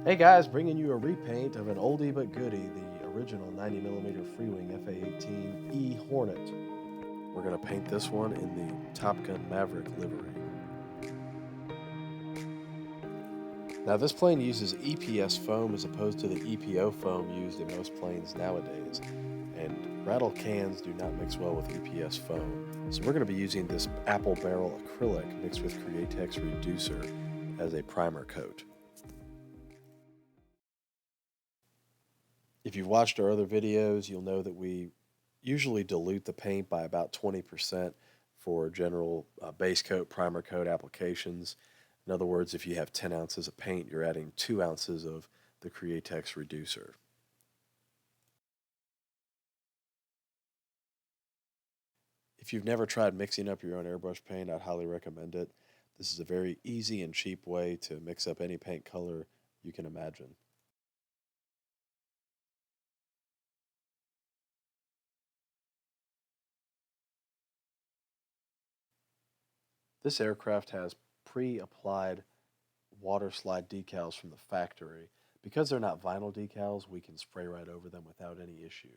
Hey guys, bringing you a repaint of an oldie but goodie, the original 90mm Freewing F-18E Hornet. We're going to paint this one in the Top Gun Maverick livery. Now this plane uses EPS foam as opposed to the EPO foam used in most planes nowadays, and rattle cans do not mix well with EPS foam. So we're going to be using this apple barrel acrylic mixed with CREATEX reducer as a primer coat. If you've watched our other videos, you'll know that we usually dilute the paint by about 20% for general base coat, primer coat applications. In other words, if you have 10 ounces of paint, you're adding 2 ounces of the CREATEX reducer. If you've never tried mixing up your own airbrush paint, I'd highly recommend it. This is a very easy and cheap way to mix up any paint color you can imagine. This aircraft has pre-applied water slide decals from the factory. Because they're not vinyl decals, we can spray right over them without any issue.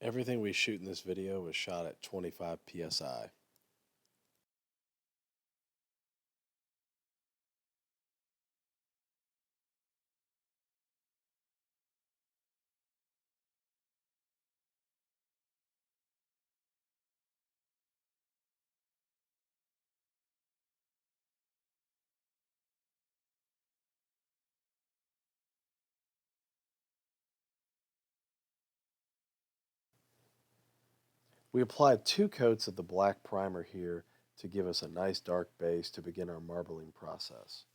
Everything we shoot in this video was shot at 25 psi. We applied 2 coats of the black primer here to give us a nice dark base to begin our marbling process.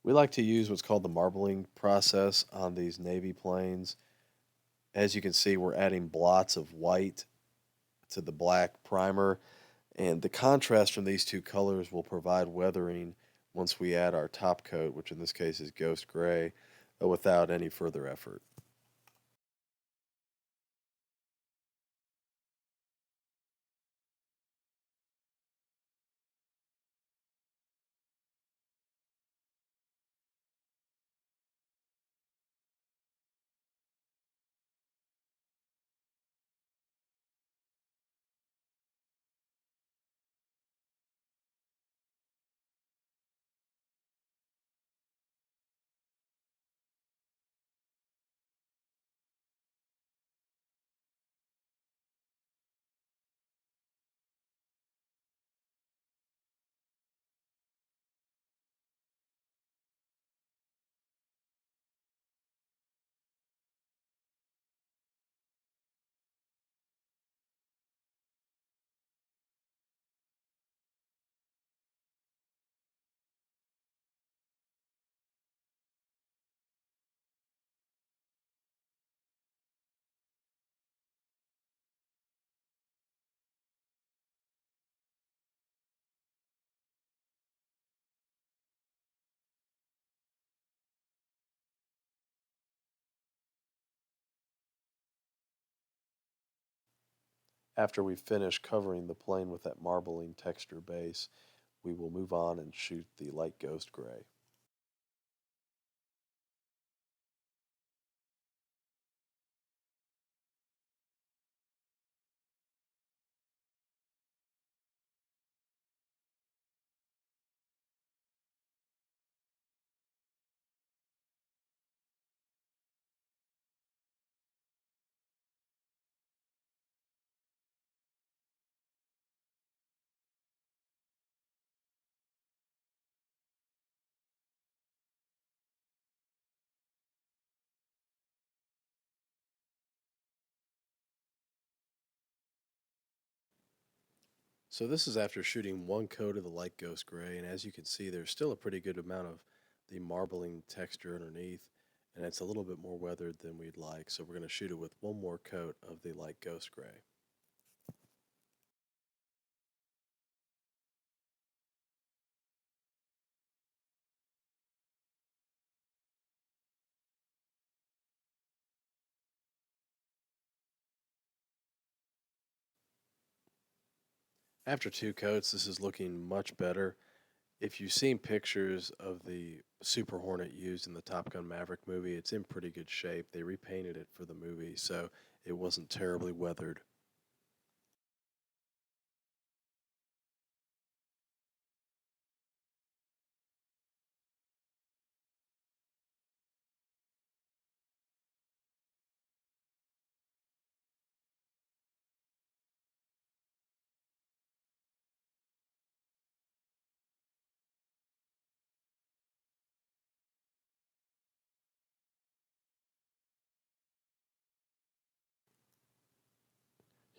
We like to use what's called the marbling process on these Navy planes. As you can see, we're adding blots of white to the black primer, and the contrast from these two colors will provide weathering once we add our top coat, which in this case is ghost gray, without any further effort. After we finish covering the plane with that marbling texture base, we will move on and shoot the light ghost gray. So this is after shooting one coat of the light ghost gray, and as you can see, there's still a pretty good amount of the marbling texture underneath, and it's a little bit more weathered than we'd like, so we're going to shoot it with one more coat of the light ghost gray. After two coats, this is looking much better. If you've seen pictures of the Super Hornet used in the Top Gun Maverick movie, it's in pretty good shape. They repainted it for the movie, so it wasn't terribly weathered.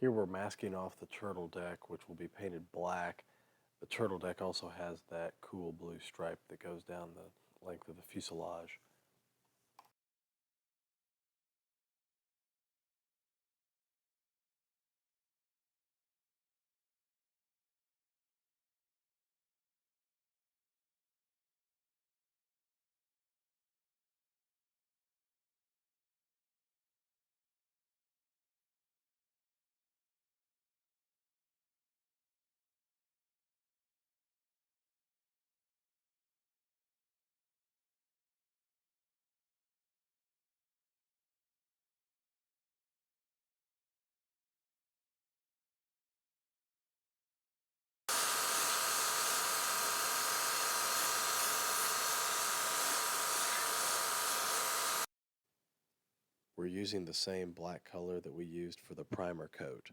Here we're masking off the turtle deck, which will be painted black. The turtle deck also has that cool blue stripe that goes down the length of the fuselage. We're using the same black color that we used for the primer coat.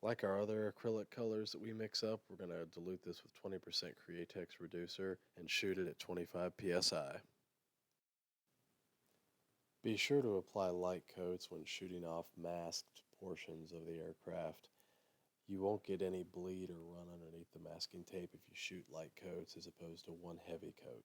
Like our other acrylic colors that we mix up, we're going to dilute this with 20% CREATEX reducer and shoot it at 25 psi. Be sure to apply light coats when shooting off masked portions of the aircraft. You won't get any bleed or run underneath the masking tape if you shoot light coats as opposed to one heavy coat.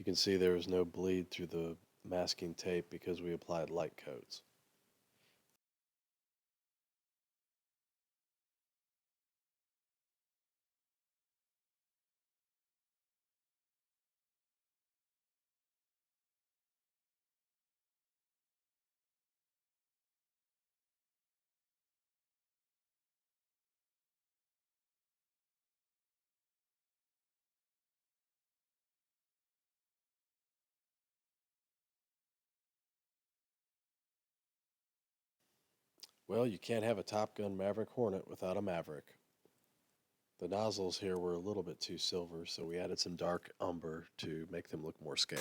You can see there was no bleed through the masking tape because we applied light coats. Well, you can't have a Top Gun Maverick Hornet without a Maverick. The nozzles here were a little bit too silver, so we added some dark umber to make them look more scale.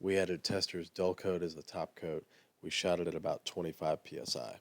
We added TESTORS dull coat as the top coat. We shot it at about 25 psi.